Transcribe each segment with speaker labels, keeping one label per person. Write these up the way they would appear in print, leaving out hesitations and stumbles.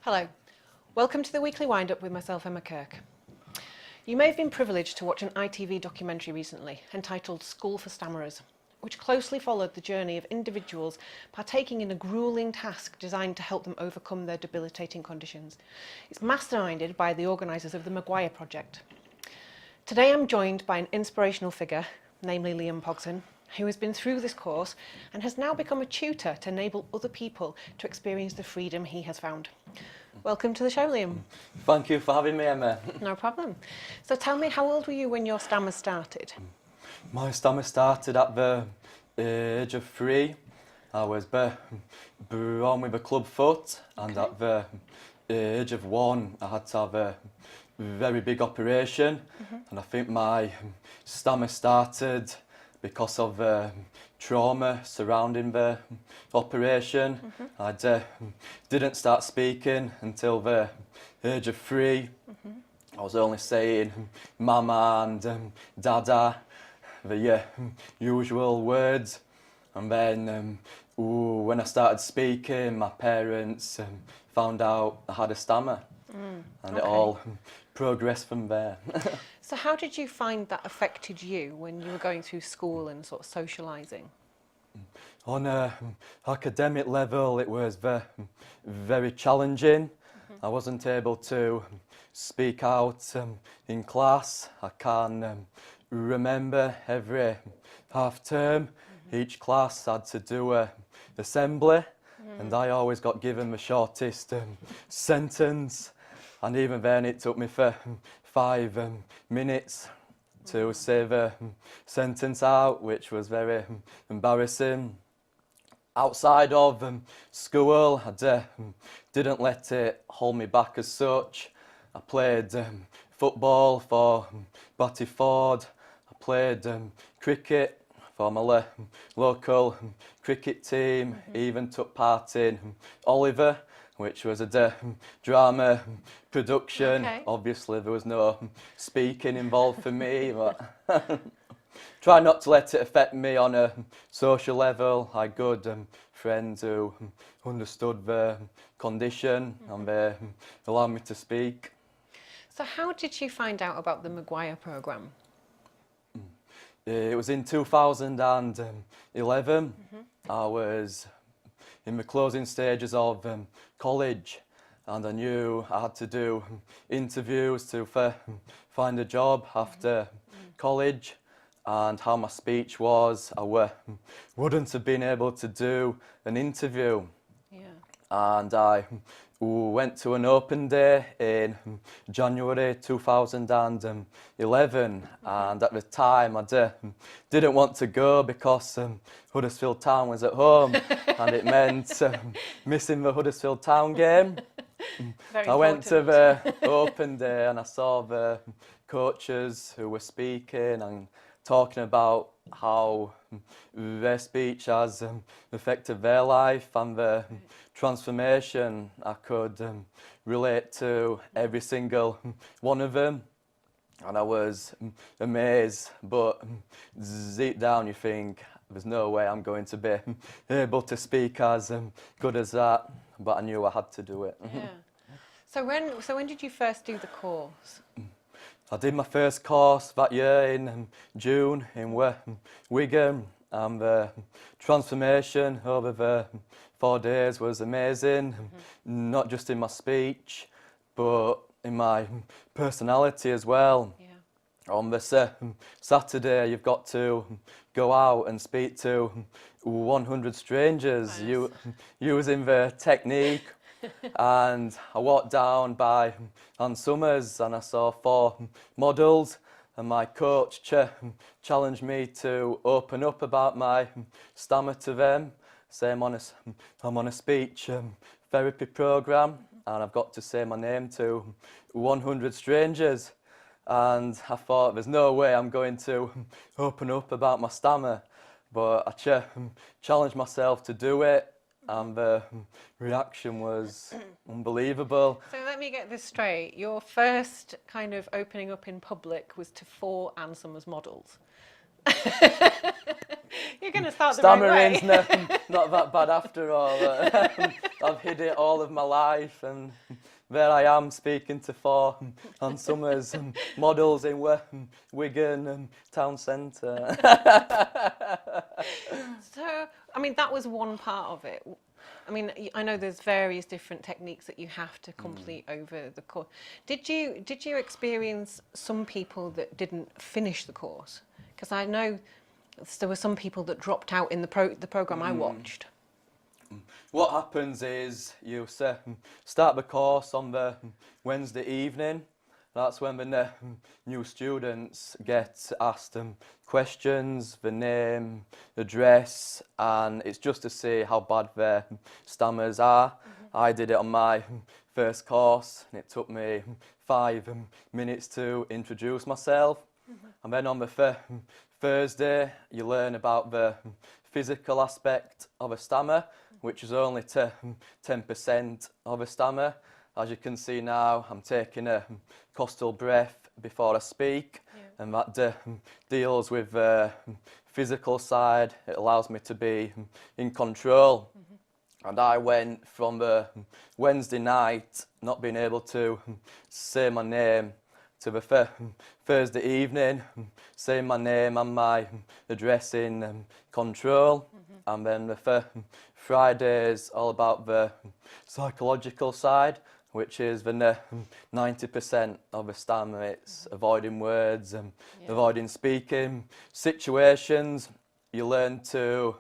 Speaker 1: Hello, welcome to the weekly wind-up with myself, Emma Kirke. You may have been privileged to watch an ITV documentary recently entitled School for Stammerers, which closely followed the journey of individuals partaking in a gruelling task designed to help them overcome their debilitating conditions. It's masterminded by the organisers of the McGuire Project. Today I'm joined by an inspirational figure, namely Liam Pogson, who has been through this course and has now become a tutor to enable other people to experience the freedom he has found. Welcome to the show, Liam.
Speaker 2: Thank you for having me, Emma.
Speaker 1: No problem. So tell me, how old were you when your stammer started?
Speaker 2: My stammer started at the age of 3. I was born with a club foot, and at the age of 1 I had to have a very big operation, and I think my stammer started because of trauma surrounding the operation. I didn't start speaking until the age of 3. I was only saying mama and dada, the usual words. And then when I started speaking, my parents found out I had a stammer, and it all progressed from there.
Speaker 1: So how did you find that affected you when you were going through school and sort of socialising?
Speaker 2: On an academic level, it was very challenging. I wasn't able to speak out in class. I can remember every half term, each class had to do an assembly, and I always got given the shortest sentence, and even then it took me for 5 minutes to say the sentence out, which was very embarrassing. Outside of school, I didn't let it hold me back as such. I played football for Battyford. I played cricket for my local cricket team. Even took part in Oliver, which was a drama production.
Speaker 1: Okay.
Speaker 2: Obviously there was no speaking involved for me, but try not to let it affect me on a social level. I had good friends who understood the condition, and they allowed me to speak.
Speaker 1: So how did you find out about the McGuire Programme?
Speaker 2: It was in 2011. I was in the closing stages of college, and I knew I had to do interviews to find a job after college, and how my speech was, I wouldn't have been able to do an interview. And I went to an open day in January 2011, and at the time I didn't want to go because Huddersfield Town was at home, and it meant missing the Huddersfield Town game. I went to the open day and I saw the coaches who were speaking and talking about how their speech has affected their life, and the transformation I could relate to every single one of them. And I was amazed, but deep down you think, there's no way I'm going to be able to speak as good as that, but I knew I had to do it.
Speaker 1: Yeah. So when did you first do the course?
Speaker 2: I did my first course that year in June in Wigan, and the transformation over the 4 days was amazing, not just in my speech, but in my personality as well.
Speaker 1: Yeah.
Speaker 2: On this Saturday, you've got to go out and speak to 100 strangers,
Speaker 1: Nice.
Speaker 2: using the technique. And I walked down by Ann Summers and I saw 4 models, and my coach challenged me to open up about my stammer to them. Say I'm on a speech therapy programme, and I've got to say my name to 100 strangers. And I thought, there's no way I'm going to open up about my stammer, but I challenged myself to do it, and the reaction was unbelievable.
Speaker 1: So let me get this straight. Your first kind of opening up in public was to 4 Ann Summers models. You're going to start the right way.
Speaker 2: Stammering's not that bad after all. I've hid it all of my life, and there I am speaking to four on summers models in Wigan town centre.
Speaker 1: So, I mean, that was one part of it. I mean, I know there's various different techniques that you have to complete over the course. Did you experience some people that didn't finish the course? Because I know there were some people that dropped out in the programme I watched.
Speaker 2: What happens is you start the course on the Wednesday evening. That's when the new students get asked questions, the name, address, and it's just to see how bad their stammers are. I did it on my first course, and it took me 5 minutes to introduce myself. And then on the Thursday, you learn about the physical aspect of a stammer, which is only 10% of a stammer. As you can see now, I'm taking a coastal breath before I speak, and that deals with the physical side. It allows me to be in control. And I went from the Wednesday night not being able to say my name to the Thursday evening saying my name and my address in control. And then the Friday's all about the psychological side, which is the 90% of a stammer. It's avoiding words, avoiding speaking situations. You learn to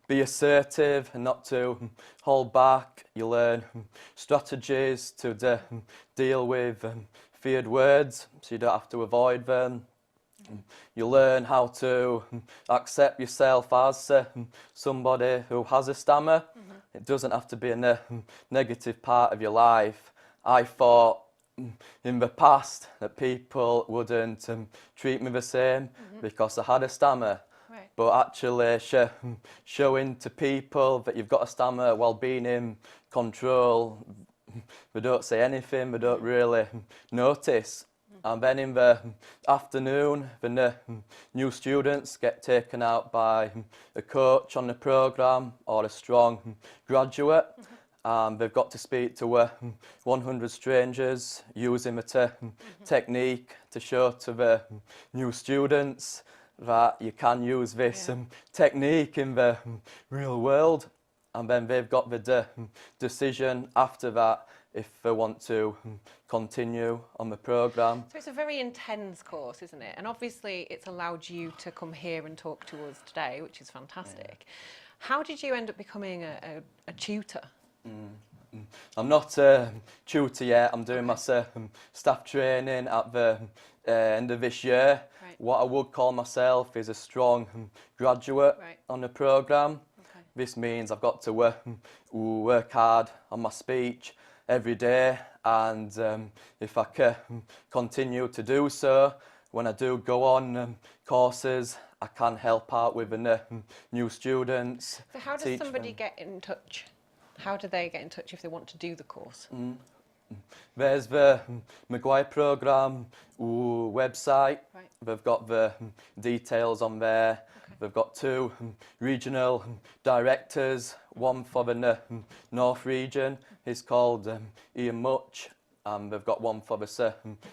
Speaker 2: be assertive and not to hold back. You learn strategies to deal with feared words, so you don't have to avoid them. You learn how to accept yourself as somebody who has a stammer. It doesn't have to be a negative part of your life. I thought in the past that people wouldn't treat me the same because I had a stammer.
Speaker 1: Right.
Speaker 2: But actually showing to people that you've got a stammer while being in control, they don't say anything, they don't really notice. And then in the afternoon, the new students get taken out by a coach on the programme or a strong graduate. They've got to speak to 100 strangers using the technique to show to the new students that you can use this technique in the real world. And then they've got the decision after that if they want to continue on the programme.
Speaker 1: So it's a very intense course, isn't it? And obviously it's allowed you to come here and talk to us today, which is fantastic. How did you end up becoming a tutor?
Speaker 2: I'm not a tutor yet. I'm doing my staff training at the end of this year.
Speaker 1: Right.
Speaker 2: What I would call myself is a strong graduate on the programme.
Speaker 1: Okay.
Speaker 2: This means I've got to work hard on my speech every day, and if I can continue to do so, when I do go on courses, I can help out with the new students.
Speaker 1: So how does somebody get in touch? How do they get in touch if they want to do the course?
Speaker 2: There's the McGuire Programme website.
Speaker 1: Right.
Speaker 2: They've got the details on there. Okay. They've got 2 regional directors, one for the North region, he's called Ian Much, and they've got one for the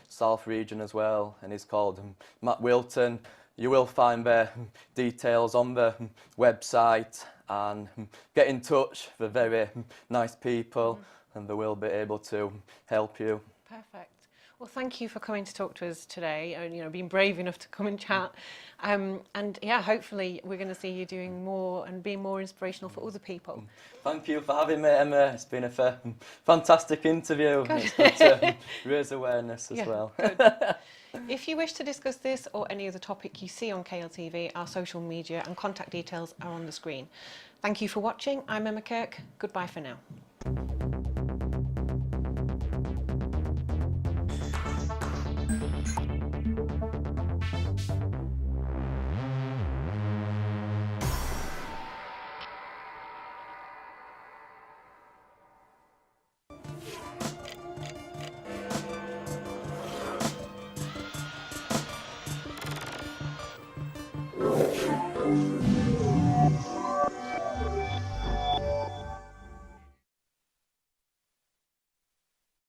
Speaker 2: South region as well, and he's called Matt Wilton. You will find their details on the website, and get in touch. They're very nice people, and they will be able to help you.
Speaker 1: Perfect. Well, thank you for coming to talk to us today, and being brave enough to come and chat. And yeah, hopefully we're going to see you doing more and being more inspirational for other people.
Speaker 2: Thank you for having me, Emma. It's been a fantastic interview. It's good to raise awareness as well.
Speaker 1: Good. If you wish to discuss this or any other topic you see on KLTV, our social media and contact details are on the screen. Thank you for watching. I'm Emma Kirke. Goodbye for now.